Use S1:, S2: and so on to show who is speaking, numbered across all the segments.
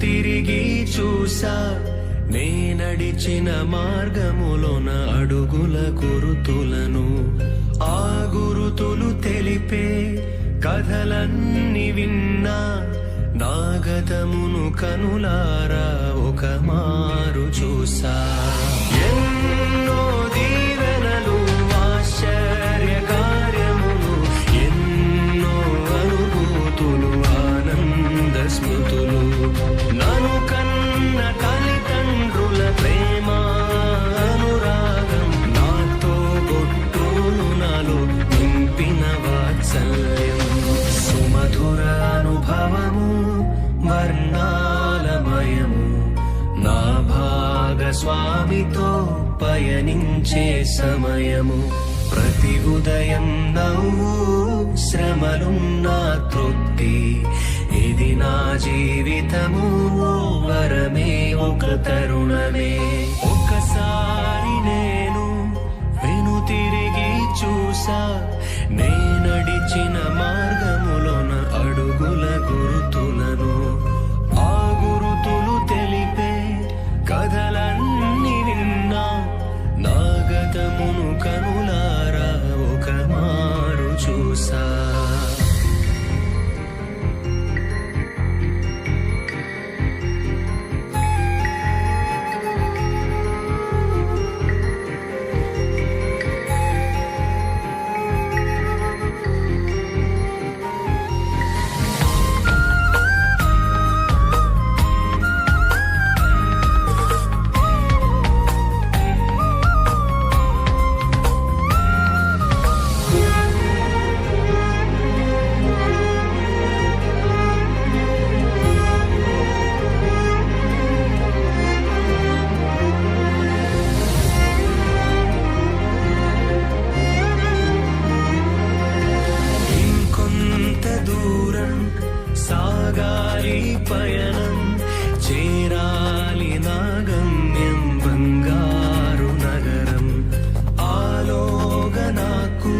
S1: తిరిగి చూసా నే నడిచిన మార్గములోన అడుగుల గురుతులను. ఆ గురుతులు తెలిపే కథలన్నీ విన్నా నా గతమును కనులారా ఒక మారు చూసా. ఎన్నో దీవెనలు ఆశ్చర్య కార్యములు, ఎన్నో అనుభూతులు ఆనంద స్మృతులు, నన్ను కన్న తల్లిదండ్రుల ప్రేమ అనురాగం, నాతో బొట్టులు నాలో నింపిన వాత్సల్యం, సుమధుర అనుభవము వర్ణాలమయము, నా భాగస్వామితో పయనించే సమయము. ప్రతి ఉదయం నవ్వు శ్రమలున్నా తృప్తి, ఇది నా జీవితము ఓ వరమే ఒక తరుణమే. ఒకసారి నేను వెనుతిరిగి చూసా నే నడిచిన మార్గములోన అడుగుల గురుతులను. ఆ గురుతులు తెలిపే కథలన్నీ విన్నా నా గతమును కనులారా ఒక మారు చూసా. సాగాలి పయనం, చేరాలి నా గమ్యం బంగారు నగరం. ఆలోగా నాకు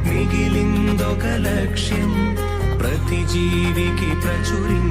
S1: మిగిలిందొక లక్ష్యం, ప్రతి జీవికి ప్రచురించి